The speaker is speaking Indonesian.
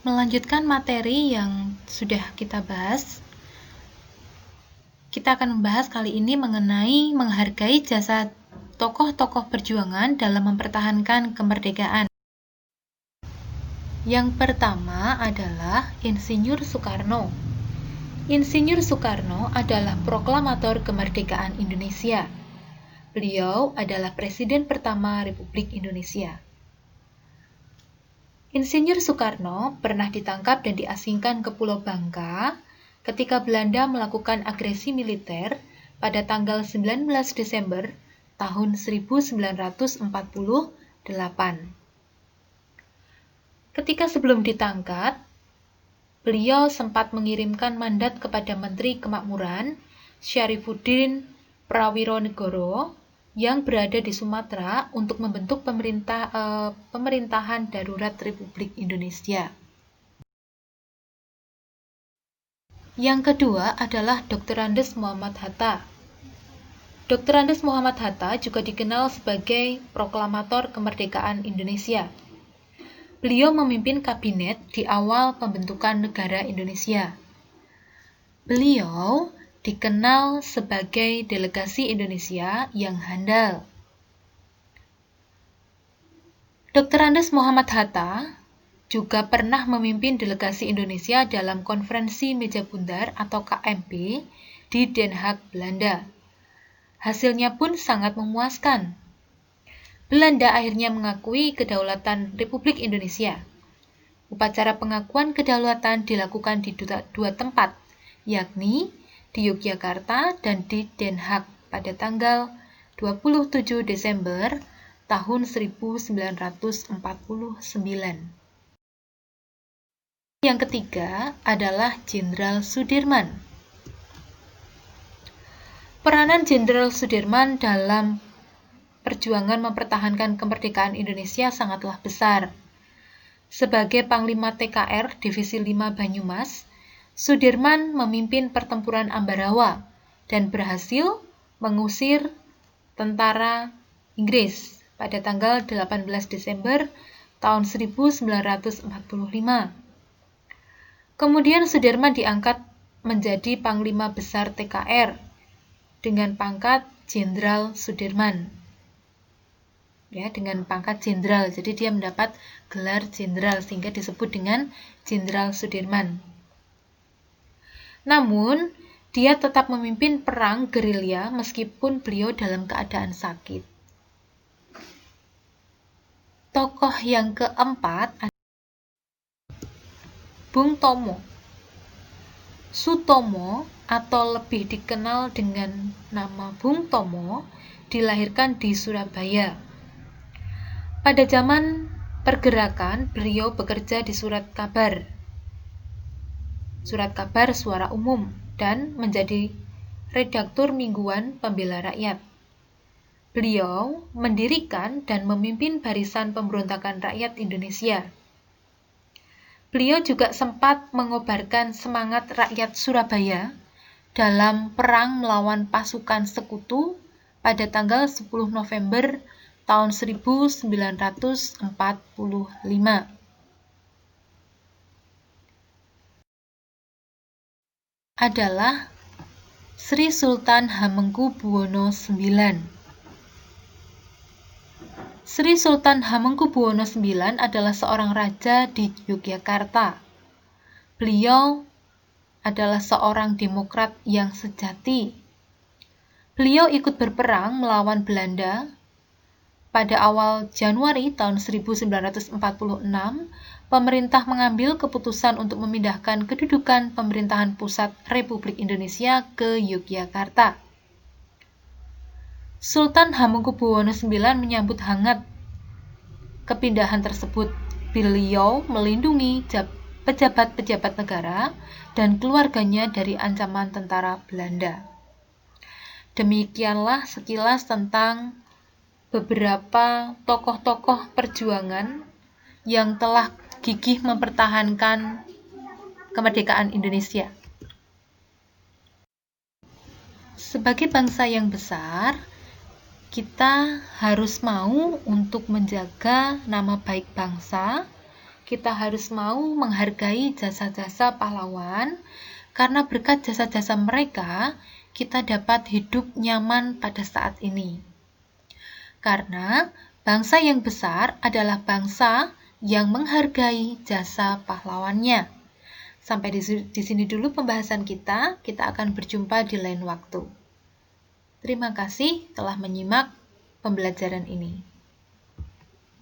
Melanjutkan materi yang sudah kita bahas, kita akan membahas kali ini mengenai menghargai jasa tokoh-tokoh perjuangan dalam mempertahankan kemerdekaan. Yang pertama adalah Insinyur Soekarno. Insinyur Soekarno adalah proklamator kemerdekaan Indonesia. Beliau adalah Presiden pertama Republik Indonesia. Insinyur Soekarno pernah ditangkap dan diasingkan ke Pulau Bangka ketika Belanda melakukan agresi militer pada tanggal 19 Desember tahun 1948. Ketika sebelum ditangkap, beliau sempat mengirimkan mandat kepada Menteri Kemakmuran Syarifuddin Prawironegoro yang berada di Sumatera untuk membentuk pemerintahan darurat Republik Indonesia. Yang kedua adalah Dr. Andes Muhammad Hatta. Dr. Andes Muhammad Hatta juga dikenal sebagai proklamator kemerdekaan Indonesia. Beliau memimpin kabinet di awal pembentukan negara Indonesia. Beliau dikenal sebagai delegasi Indonesia yang handal. Dr. Andes Muhammad Hatta juga pernah memimpin delegasi Indonesia dalam konferensi meja bundar atau KMP di Den Haag, Belanda. Hasilnya pun sangat memuaskan. Belanda akhirnya mengakui kedaulatan Republik Indonesia. Upacara pengakuan kedaulatan dilakukan di dua tempat, yakni di Yogyakarta dan di Den Haag pada tanggal 27 Desember tahun 1949. Yang ketiga adalah Jenderal Sudirman. Peranan Jenderal Sudirman dalam perjuangan mempertahankan kemerdekaan Indonesia sangatlah besar. Sebagai Panglima TKR Divisi 5 Banyumas, Sudirman memimpin pertempuran Ambarawa dan berhasil mengusir tentara Inggris pada tanggal 18 Desember tahun 1945. Kemudian Sudirman diangkat menjadi Panglima Besar TKR dengan pangkat Jenderal Sudirman. Ya, dengan pangkat jenderal. Jadi dia mendapat gelar jenderal sehingga disebut dengan Jenderal Sudirman. Namun, dia tetap memimpin perang gerilya meskipun beliau dalam keadaan sakit. Tokoh yang keempat adalah Bung Tomo. Sutomo atau lebih dikenal dengan nama Bung Tomo dilahirkan di Surabaya. Pada zaman pergerakan, beliau bekerja di Surat Kabar Suara Umum, dan menjadi redaktur mingguan Pembela Rakyat. Beliau mendirikan dan memimpin Barisan Pemberontakan Rakyat Indonesia. Beliau juga sempat mengobarkan semangat rakyat Surabaya dalam perang melawan pasukan sekutu pada tanggal 10 November tahun 1945. Adalah Sri Sultan Hamengkubuwono IX. Sri Sultan Hamengkubuwono IX adalah seorang raja di Yogyakarta. Beliau adalah seorang demokrat yang sejati. Beliau ikut berperang melawan Belanda pada awal Januari tahun 1946. Pemerintah mengambil keputusan untuk memindahkan kedudukan pemerintahan pusat Republik Indonesia ke Yogyakarta. Sultan Hamengkubuwono IX menyambut hangat kepindahan tersebut. Beliau melindungi pejabat-pejabat negara dan keluarganya dari ancaman tentara Belanda. Demikianlah sekilas tentang beberapa tokoh-tokoh perjuangan yang telah gigih mempertahankan kemerdekaan Indonesia. Sebagai bangsa yang besar, kita harus mau untuk menjaga nama baik bangsa kita harus mau menghargai jasa-jasa pahlawan, karena berkat jasa-jasa mereka, kita dapat hidup nyaman pada saat ini. Karena bangsa yang besar adalah bangsa yang menghargai jasa pahlawannya. Sampai di sini dulu pembahasan kita akan berjumpa di lain waktu. Terima kasih telah menyimak pembelajaran ini.